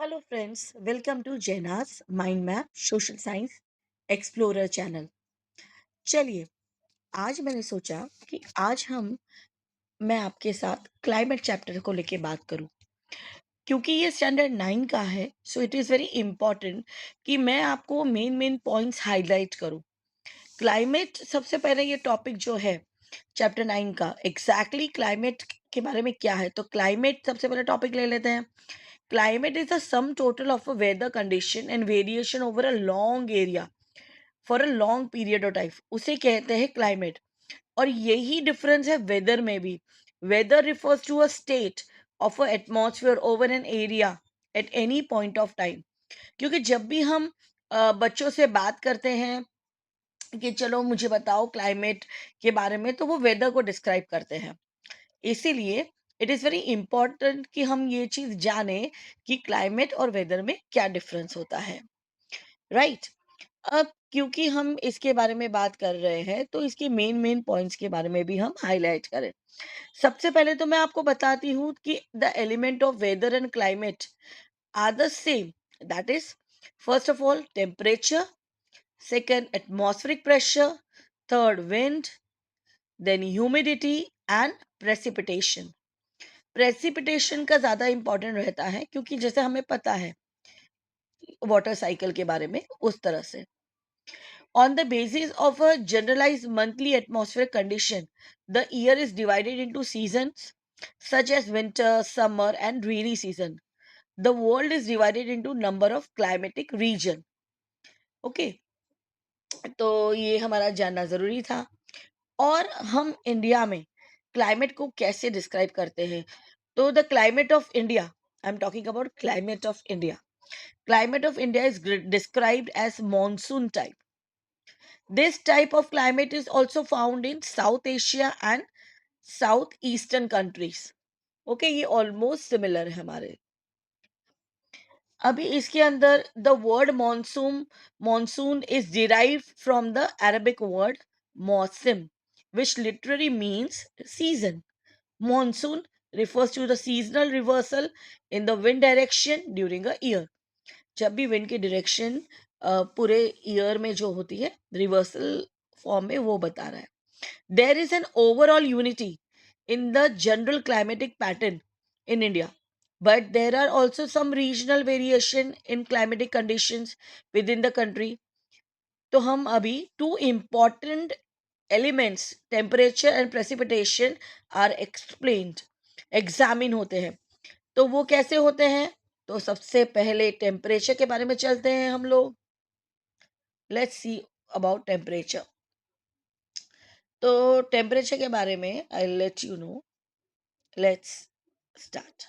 Hello friends, welcome to जैनास mind map social science explorer channel. चलिए, आज मैंने सोचा कि आज मैं आपके साथ क्लाइमेट चैप्टर को लेके बात करूं, क्योंकि ये स्टैंडर्ड 9 का है। So it is very important कि मैं आपको मेन मेन पॉइंट्स हाईलाइट करूं। क्लाइमेट सबसे पहले, ये टॉपिक जो है चैप्टर 9 का एग्जैक्टली क्लाइमेट के बारे में क्या है, तो क्लाइमेट सबसे पहले टॉपिक ले लेते हैं। Climate is the sum total of a weather condition and variation over a long area for a long period of time, उसे कहते हैं क्लाइमेट। और यही डिफरेंस है वेदर में भी। Weather refers to a state of a atmosphere over an area at any point of time. क्योंकि जब भी हम बच्चों से बात करते हैं कि चलो मुझे बताओ क्लाइमेट के बारे में, तो वो वेदर को डिस्क्राइब करते हैं। इसीलिए इट इज़ वेरी इंपॉर्टेंट कि हम ये चीज़ जाने कि क्लाइमेट और वेदर में क्या डिफरेंस होता है, राइट। अब क्योंकि हम इसके बारे में बात कर रहे हैं, तो इसके मेन मेन पॉइंट्स के बारे में भी हम हाईलाइट करें। सबसे पहले तो मैं आपको बताती हूँ कि the element of weather and climate are the same. That is, first of all temperature, second atmospheric pressure, third wind, then humidity and precipitation. Precipitation का ज़्यादा इम्पोर्टेंट रहता है, क्योंकि जैसे हमें पता है वाटर साइकिल के बारे में, उस तरह से on the basis of a generalized monthly atmospheric condition the year is divided into seasons such as winter, summer and rainy season. The world is divided into number of climatic region. Okay, तो ये हमारा जानना जरूरी था। और हम India में climate को कैसे डिस्क्राइब करते हैं, तो the climate of India, I am talking about climate of India. Climate of India is described as monsoon type. This type of climate is also found in South Asia and southeastern countries. Okay, ये almost similar है हमारे। अभी इसके अंदर the word monsoon is derived from the Arabic word मौसम, which literally means season. Monsoon refers to the seasonal reversal in the wind direction during a year. जब भी wind की डायरेक्शन पूरे ईयर में जो होती है रिवर्सल फॉर्म में, वो बता रहा है। There is an overall unity in the general climatic pattern in India, but there are also some regional variation in climatic conditions within the country. तो हम अभी two important elements, temperature and precipitation, are explained, examine होते हैं। तो वो कैसे होते हैं, तो सबसे पहले टेम्परेचर के बारे में चलते हैं हम लोग। Let's see about temperature. तो टेम्परेचर के बारे में I let you know. Let's start.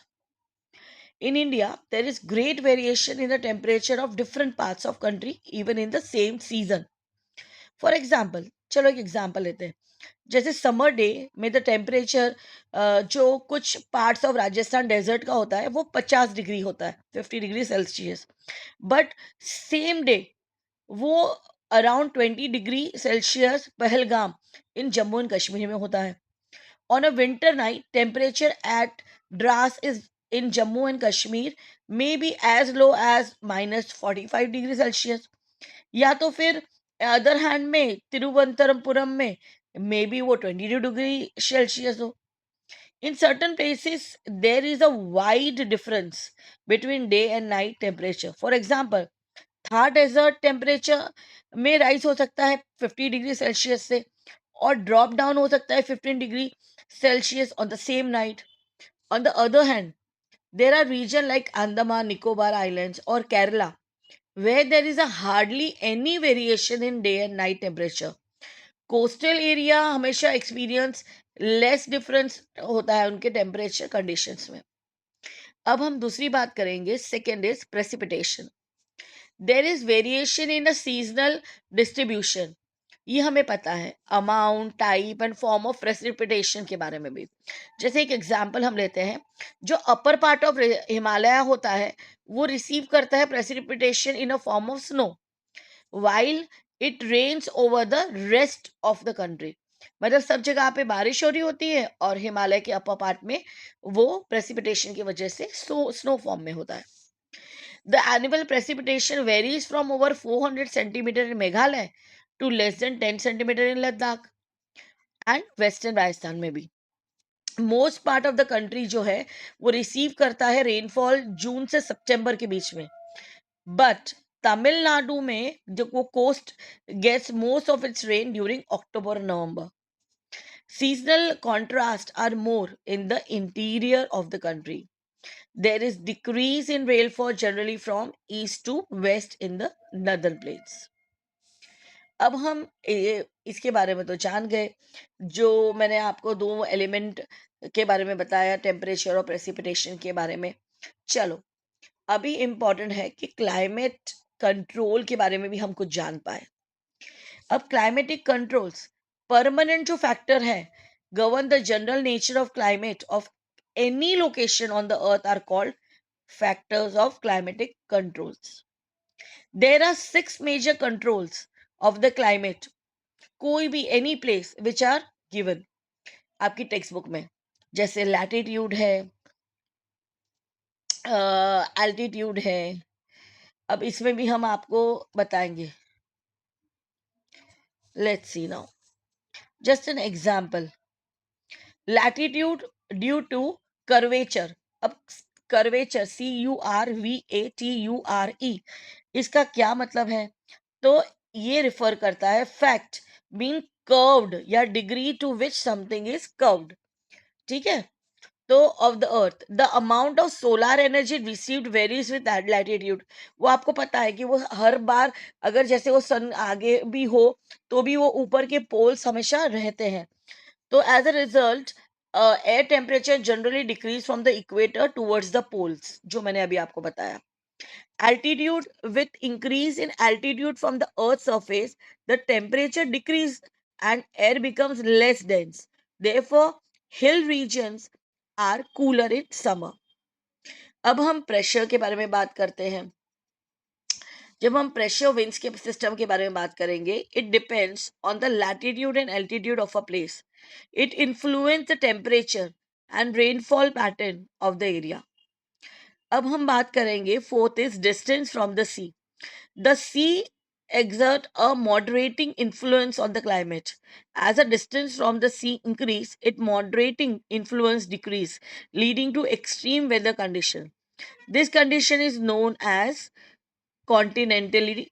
In India, there is great variation in the temperature of different parts of country even in the same season. For example, चलो एक example लेते हैं। जैसे summer day में the temperature जो कुछ parts of Rajasthan desert का होता है, वो 50 डिग्री होता है, 50 degree Celsius. But same day वो around 20 degree Celsius Pahalgam in Jammu and Kashmir में होता है। On a winter night temperature at Dras is in Jammu and Kashmir may be as low as -45 degree Celsius. या तो फिर अदर हैंड में तिरुवनंतपुरम में मे बी वो 22 डिग्री सेल्सियस हो। In certain places there is a wide difference between day and night temperature. For example, Thar desert temperature में rise हो सकता है 50 डिग्री सेल्सियस से, और ड्रॉप डाउन हो सकता है 15 degree Celsius on the same night. On the other hand, there are region like Andaman Nicobar islands और Kerala where there is a hardly any variation in day and night temperature. Coastal area हमेशा experience less difference होता है उनके temperature conditions में। अब हम दूसरी बात करेंगे, second is precipitation. There is variation in the seasonal distribution. ये हमें पता है, amount, type and form of precipitation के बारे में भी। जैसे एक एग्जांपल हम लेते हैं, जो अपर पार्ट ऑफ हिमालय होता है वो रिसीव करता है precipitation in a form of snow, while it rains over the rest of the country. मतलब सब जगह पे बारिश हो रही होती है और हिमालय के अपर पार्ट में वो प्रेसिपिटेशन की वजह से स्नो फॉर्म में होता है। The annual precipitation varies from over 400 centimeter in Meghalaya to less than 10 centimeter in Ladakh and western Rajasthan में भी. Most part of the country जो है वो रिसीव करता है रेनफॉल जून से सितंबर के बीच में. बट तमिलनाडु में जो वो coast gets most of its rain during October और November. Seasonal contrasts are more in the interior of the country. There is decrease in rainfall generally from east to west in the northern plains. अब हम इसके बारे में तो जान गए. जो मैंने आपको दो एलिमेंट के बारे में बताया, टेम्परेचर और प्रेसिपिटेशन के बारे में. चलो, अभी इम्पोर्टेंट है कि क्लाइमेट कंट्रोल के बारे में भी हम कुछ जान पाए. अब क्लाइमेटिक कंट्रोल्स परमानेंट जो फैक्टर है govern the general nature of climate of any location on the earth are called factors of climatic controls. There are six major controls of the climate, कोई भी any place which are given आपकी text book में. जैसे latitude है, altitude है. अब इसमें भी हम आपको बताएंगे. Let's see now just an example. Latitude due to curvature. अब कर्वेचर CURVATURE इसका क्या मतलब है? तो ये रिफर करता है फैक्ट बीइंग कर्व्ड या degree to which something is curved. ठीक है. तो of the earth the amount of solar energy received varies with latitude. वो आपको पता है कि वो हर बार अगर जैसे वो सन आगे भी हो तो भी वो ऊपर के पोल्स हमेशा रहते हैं. तो as a result air temperature generally decrease from the equator towards the poles, जो मैंने अभी आपको बताया. Altitude, with increase in altitude from the earth's surface, the temperature decreases and air becomes less dense. Therefore, hill regions are cooler in summer. अब हम pressure के बारे में बात करते हैं. जब हम प्रेशर विंड्स के सिस्टम के बारे में बात करेंगे, it depends on the latitude and altitude of a place. It influence the temperature and rainfall pattern of the area. अब हम बात करेंगे fourth is distance from the sea. The sea exert a moderating influence on the climate. As a distance from the sea increase, its moderating influence decrease, leading to extreme weather condition. This condition is known as continentality.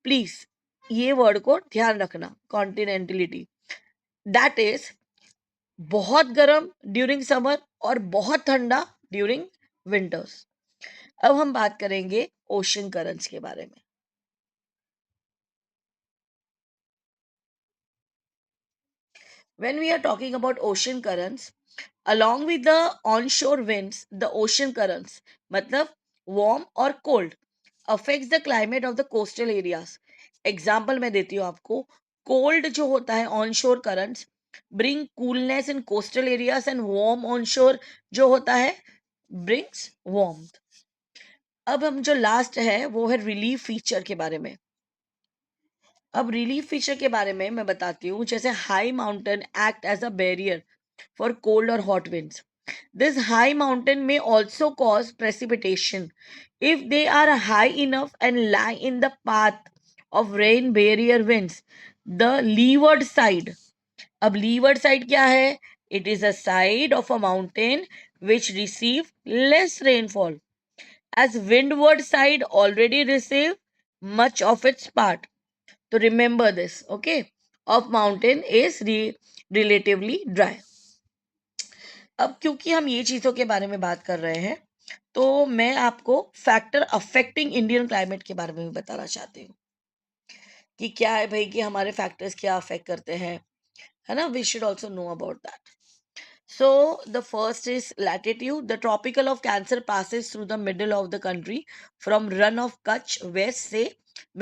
Please, ये word को ध्यान रखना. कॉन्टिनेंटलिटी that is बहुत गर्म during summer और बहुत ठंडा during winters. अब हम बात करेंगे ओशन करंट्स के बारे में. When we are talking about ocean currents, along with the onshore winds, the ocean currents, मतलब warm or cold, affects the climate of the coastal areas. Example मैं देती हूँ आपको. Cold जो होता है onshore currents bring coolness in coastal areas and warm onshore जो होता है brings warmth. अब हम जो लास्ट है वो है रिलीफ फीचर के बारे में. अब रिलीफ फीचर के बारे में मैं बताती हूँ. जैसे high mountain act as a barrier for cold और hot winds. This high mountain may also cause precipitation if they are high enough and lie in the path of rain barrier winds. The leeward side. अब leeward side क्या है? It is a side of a mountain which receive less rainfall, as windward side already receive much of its part. तो remember this, okay? Of mountain is relatively dry. अब क्योंकि हम ये चीजों के बारे में बात कर रहे हैं तो मैं आपको फैक्टर अफेक्टिंग इंडियन क्लाइमेट के बारे में भी बताना चाहती हूँ कि क्या है भाई, कि हमारे फैक्टर्स क्या अफेक्ट करते हैं, है ना. We should also know about that. So the first is latitude. The tropical of Cancer passes through the middle of the country from run of Kutch west से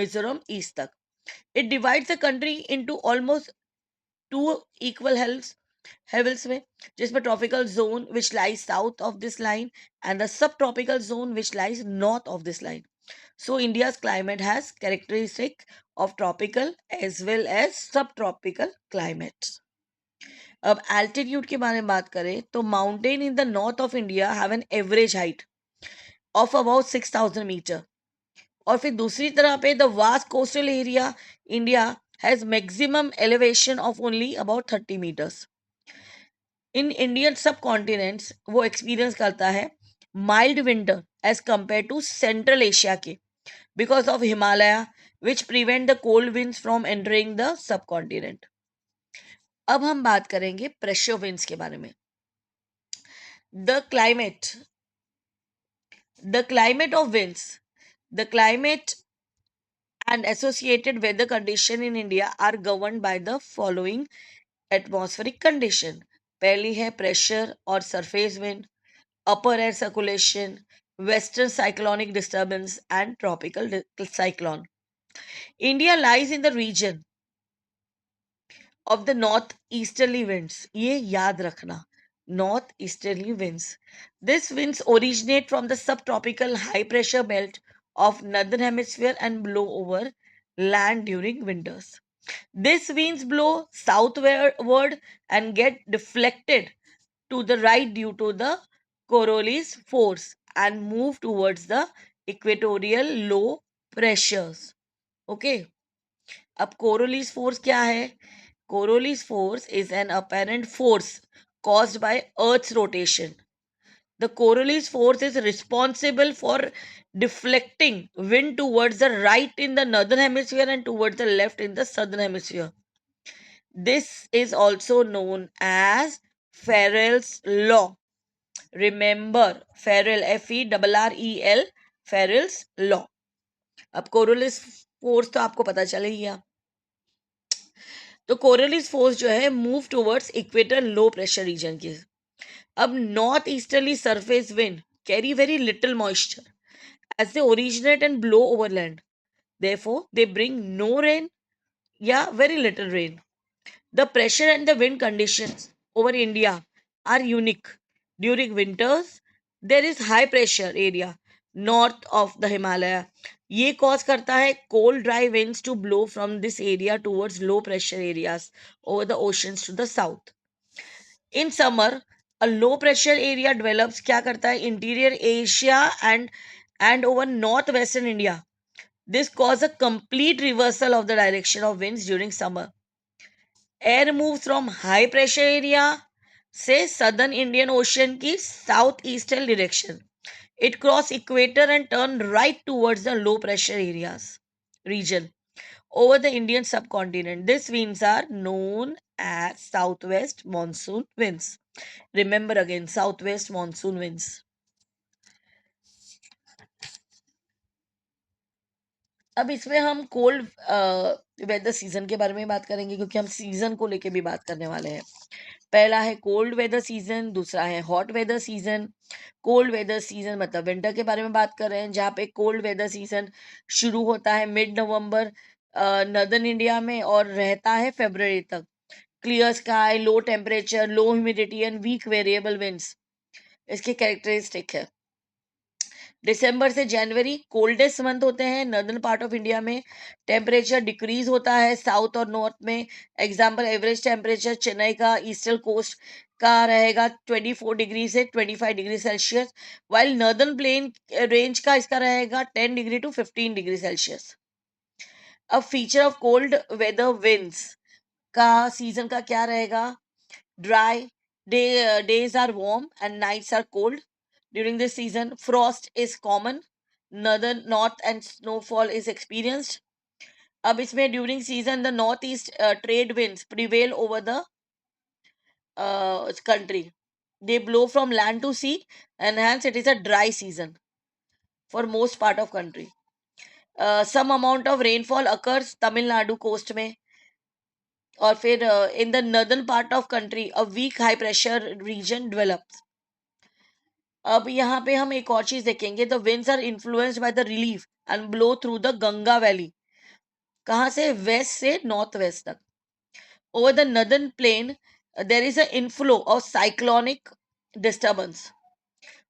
Mizoram east तक. It divides the country into almost two equal heavens में, जिसमें tropical zone which lies south of this line and the subtropical zone which lies north of this line. So India's climate has characteristic of tropical as well as subtropical climates. अब altitude के बारे में बात करें तो mountain in the north of India have an average height of about 6,000 metre. और फिर दूसरी तरह पे the vast coastal area India has maximum elevation of only about 30 metres. In Indian subcontinents वो एक्सपीरियंस करता है mild winter as compare to Central Asia के, because of Himalaya which prevent the cold winds from entering the subcontinent. अब हम बात करेंगे pressure winds के बारे में। The climate the climate of winds the climate and associated weather condition in India are governed by the following atmospheric condition. पहली है pressure और surface wind, upper air circulation, western cyclonic disturbance and tropical cyclone. India lies in the region of the north easterly winds. ये याद रखना, north easterly winds. These winds originate from the subtropical high pressure belt of northern hemisphere and blow over land during winters. These winds blow southward and get deflected to the right due to the Coriolis force and move towards the equatorial low pressures. Okay. अब Coriolis force क्या है? Coriolis force is an apparent force caused by Earth's rotation. The Coriolis force is responsible for deflecting wind towards the right in the northern hemisphere and towards the left in the southern hemisphere. This is also known as Farrell's law. Remember, Farrell, Ferrel, Farrell's law. अब Coriolis force तो आपको पता चल ही गया। तो Coriolis force जो है move towards equator low pressure region की। अब north easterly surface wind carry very little moisture as they originate and blow over land. Therefore, they bring no rain, yeah, very little rain. The pressure and the wind conditions over India are unique. During winters, there is high pressure area north of the Himalaya. ये cause करता है cold dry winds to blow from this area towards low pressure areas over the oceans to the south. In summer, a low pressure area develops क्या करता है interior Asia and over northwestern India. This causes a complete reversal of the direction of winds during summer. Air moves from high pressure area से southern Indian Ocean की southeastern direction. It crosses equator and turn right towards the low pressure areas region over the Indian subcontinent. These winds are known as southwest monsoon winds. Remember again, southwest monsoon winds. अब इसमें हम cold weather season के बारे में बात करेंगे, क्योंकि हम सीजन को लेके भी बात करने वाले हैं। पहला है कोल्ड वेदर सीजन, दूसरा है hot weather season. Cold weather season मतलब विंटर के बारे में बात कर रहे हैं, जहाँ पे कोल्ड वेदर सीजन शुरू होता है मिड नवंबर नॉर्दर्न इंडिया में और रहता है फरवरी तक। Clear sky, low temperature, low humidity and weak variable winds इसके कैरेक्टरिस्टिक है। दिसंबर से जनवरी कोल्डेस्ट मंथ होते हैं नॉर्दर्न पार्ट ऑफ इंडिया में। टेम्परेचर डिक्रीज होता है साउथ और नॉर्थ में। एग्जाम्पल, एवरेज टेम्परेचर चेन्नई का ईस्टर्न कोस्ट का रहेगा 24 डिग्री से 25 degree Celsius, while northern plain range का इसका रहेगा 10 डिग्री टू 15 डिग्री सेल्सियस। अब feature of cold weather winds का सीजन का क्या रहेगा? Dry days are warm and nights are cold. During this season, frost is common. North and snowfall is experienced. अब इसमें during season the northeast trade winds prevail over the country. They blow from land to sea and hence it is a dry season for most part of country. Some amount of rainfall occurs Tamil Nadu coast में, और फिर in the northern part of country a weak high pressure region develops. अब यहाँ पे हम एक और चीज देखेंगे, the winds are influenced by the relief and blow through the Ganga valley. कहाँ से? वेस्ट से नॉर्थ वेस्ट तक। Over the northern plain there is a inflow of cyclonic disturbance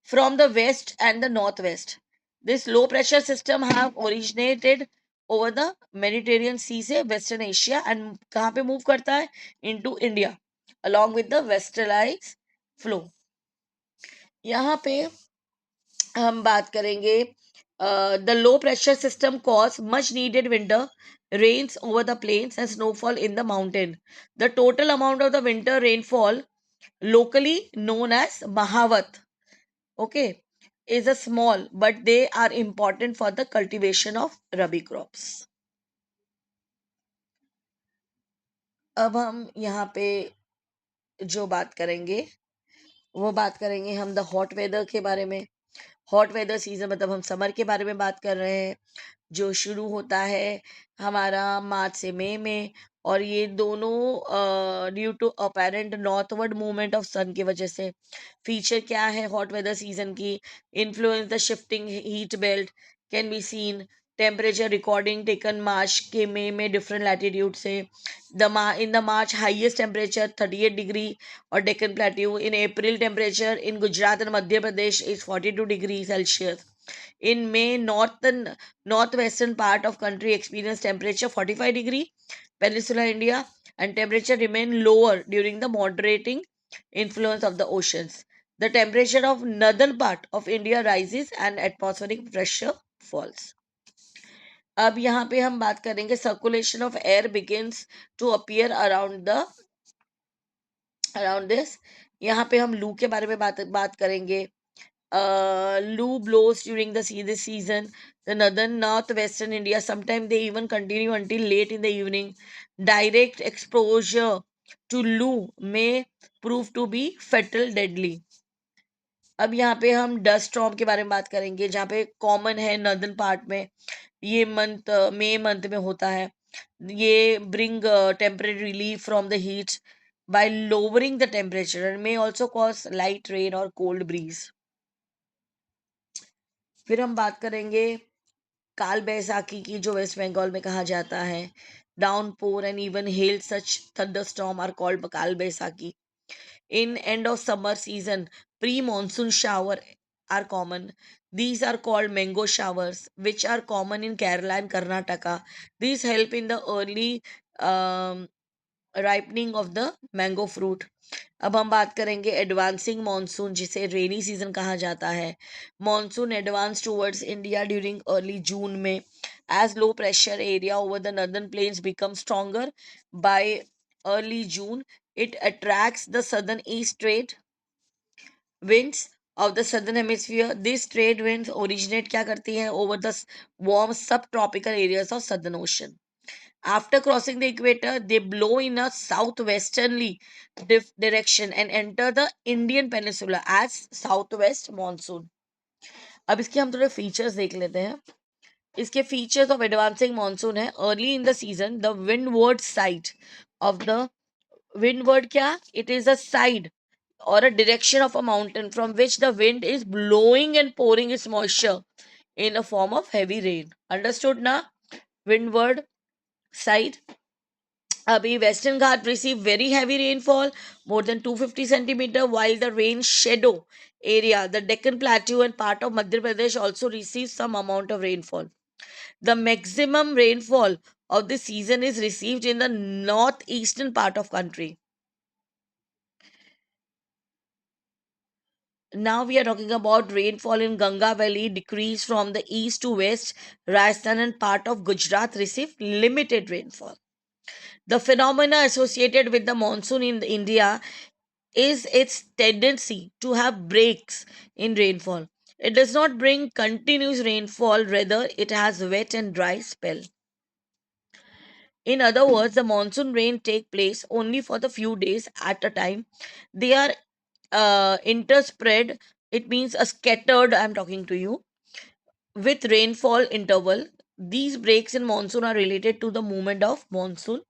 from the west and the north west. This low pressure system have originated over the Mediterranean sea से western Asia and कहाँ पे move करता है? Into India along with the westerlize flow. यहाँ पे हम बात करेंगे the low pressure system cause much needed winter rains over the plains and snowfall in the mountain. The total amount of the winter rainfall locally known as Mahavat, okay, is a small but they are important for the cultivation of rabi crops. अब हम यहाँ पे जो बात करेंगे वो बात करेंगे हम द हॉट वेदर के बारे में. हॉट वेदर सीजन मतलब हम समर के बारे में बात कर रहे हैं, जो शुरू होता है हमारा मार्च से मई में. और ये दोनों due to apparent northward movement of sun की वजह से. फीचर क्या है हॉट वेदर सीजन की? Influence the shifting heat belt can be seen. Temperature recording taken March के मई में डिफरेंट लैटिट्यूड से. In the March highest temperature 38 degree और Deccan plateau. In April temperature in Gujarat and Madhya Pradesh is 42 degree Celsius. in May, northwestern part of country experience temperature 45 degree. Peninsular India and temperature remain lower during the moderating influence of the oceans. The temperature of northern part of India rises and atmospheric pressure falls. अब यहाँ पे हम बात करेंगे circulation of air begins to appear around this. यहाँ पे हम लू के बारे में बात करेंगे. Loo blows during this season. The northwestern India, sometimes they even continue until late in the evening. Direct exposure to loo may prove to be fatal deadly. अब यहाँ पे हम डस्ट स्टॉर्म के बारे में बात करेंगे, जहाँ पे कॉमन है नॉर्दर्न पार्ट में. ये मंथ मई मंथ में होता है. ये bring temporary relief from the heat by lowering the temperature and may also cause light rain or cold breeze. फिर हम बात करेंगे काल बैसाखी की, जो वेस्ट बंगाल में कहा जाता है. Downpour and even hail such thunderstorm are called Kal Baisakhi. In end of summer season, pre-monsoon shower are common. These are called mango showers, which are common in Kerala and Karnataka. These help in the early um, ripening of the mango fruit. अब हम बात करेंगे advancing monsoon, जिसे rainy season कहा जाता है. Monsoon advance towards India during early June में. As low pressure area over the northern plains become stronger by early June, it attracts the southern east trade winds of the southern hemisphere. These trade winds originate क्या करती हैं over the warm subtropical areas of southern ocean. After crossing the equator, they blow in a southwesterly direction and enter the Indian peninsula as southwest monsoon. अब इसके हम थोड़े features देख लेते हैं. इसके फीचर्स ऑफ एडवांसिंग मॉनसून है. Early in the season the windward side of the windward क्या? It is a side or a direction of a mountain from which the wind is blowing and pouring its moisture in a form of heavy rain. Understood na? Windward side. अभी western Ghat receive very heavy rainfall, more than 250 centimeter, while the rain shadow area, the Deccan Plateau and part of Madhya Pradesh also receive some amount of rainfall. The maximum rainfall of the season is received in the northeastern part of country. Now we are talking about rainfall in Ganga Valley decrease from the east to west. Rajasthan and part of Gujarat receive limited rainfall. The phenomena associated with the monsoon in India is its tendency to have breaks in rainfall. It does not bring continuous rainfall, rather it has wet and dry spell. In other words, the monsoon rain take place only for the few days at a time. They are interspread. It means a scattered, I'm talking to you, with rainfall interval. These breaks in monsoon are related to the movement of monsoon.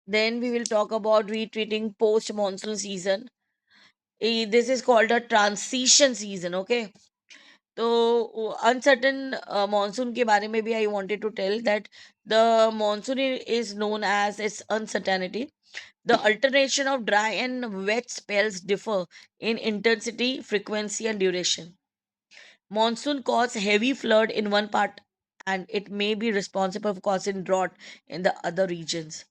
Then we will talk about retreating post monsoon season. This is called a transition season. Okay. तो uncertain monsoon के बारे में भी I wanted to tell that the monsoon is known as its uncertainty. The alternation of dry and wet spells differ in intensity, frequency, and duration. Monsoon causes heavy flood in one part and it may be responsible for causing drought in the other regions.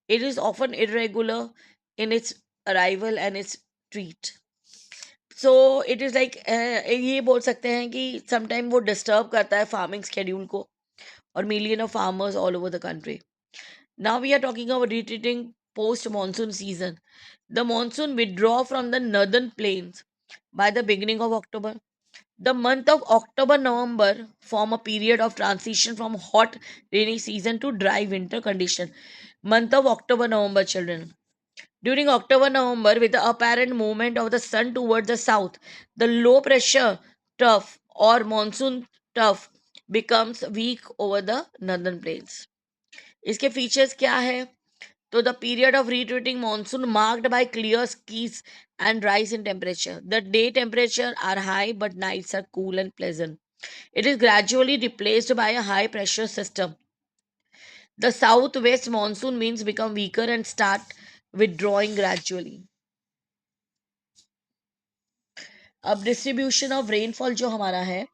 It is often irregular in its arrival and its treat. So it is like ये बोल सकते हैं कि sometime वो disturb करता है farming schedule को और million of farmers all over the country. Now we are talking about retreating post monsoon season. The monsoon withdraw from the northern plains by the beginning of October. The month of October November form a period of transition from hot rainy season to dry winter condition. Month of October November, children. During October November, with the apparent movement of the sun towards the south, the low pressure trough or monsoon trough becomes weak over the northern plains. इसके features क्या है? तो the period of retreating monsoon marked by clear skies and rise in temperature. The day temperature are high but nights are cool and pleasant. It is gradually replaced by a high pressure system. The southwest monsoon winds become weaker and start withdrawing gradually. अब distribution of rainfall जो हमारा है,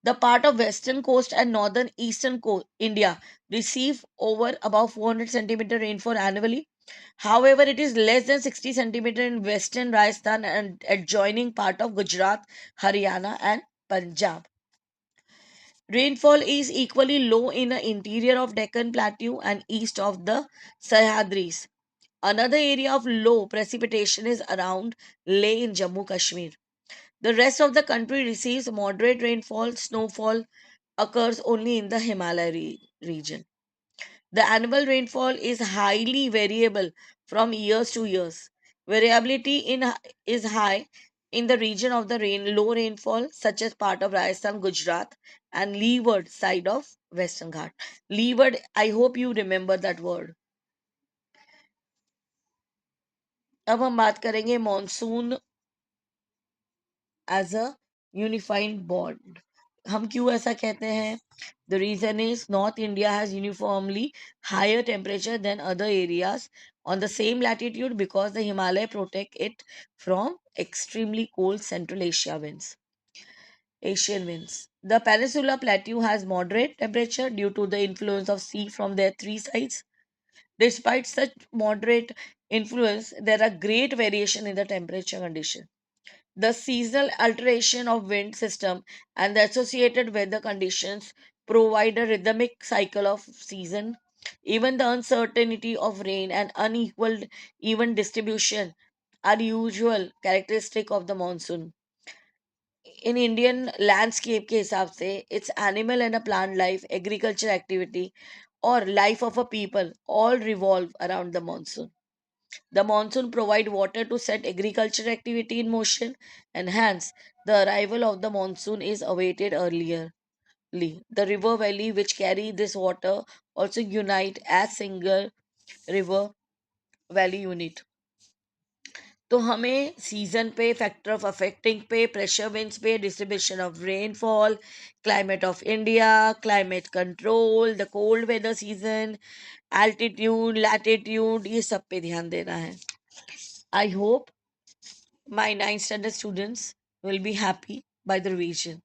the part of western coast and northern eastern India receive over about 400 centimeter rainfall annually. However, it is less than 60 centimeter in western Rajasthan and adjoining part of Gujarat, Haryana, and Punjab. Rainfall is equally low in the interior of Deccan Plateau and east of the Sahyadris. Another area of low precipitation is around Leh in Jammu Kashmir. The rest of the country receives moderate rainfall. Snowfall occurs only in the Himalaya region. The annual rainfall is highly variable from years to years. Variability is high in the region of the low rainfall, such as part of Rajasthan, Gujarat, and leeward side of Western Ghat. Leeward, I hope you remember that word. अब हम बात करेंगे monsoon as a unified bond. हम क्यों ऐसा कहते हैं? The reason is north India has uniformly higher temperature than other areas on the same latitude because the Himalaya protect it from extremely cold Central Asian winds. The Peninsula Plateau has moderate temperature due to the influence of sea from their three sides. Despite such moderate influence, there are great variation in the temperature condition. The seasonal alteration of wind system and the associated weather conditions provide a rhythmic cycle of season. Even the uncertainty of rain and unequal even distribution are usual characteristic of the monsoon. In Indian landscape के हिसाब से its animal and a plant life, agriculture activity or life of a people all revolve around the monsoon. The monsoon provide water to set agriculture activity in motion, and hence the arrival of the monsoon is awaited earlierly. The river valley which carry this water also unite as single river valley unit. तो हमें season पे, factor of affecting पे, pressure winds पे, distribution of rainfall, climate of India, climate control, the cold weather season, altitude, latitude, ये सब पे ध्यान देना है. I hope my ninth standard students will be happy by the revision.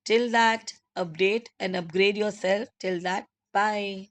Till that, update and upgrade yourself. Till that, bye.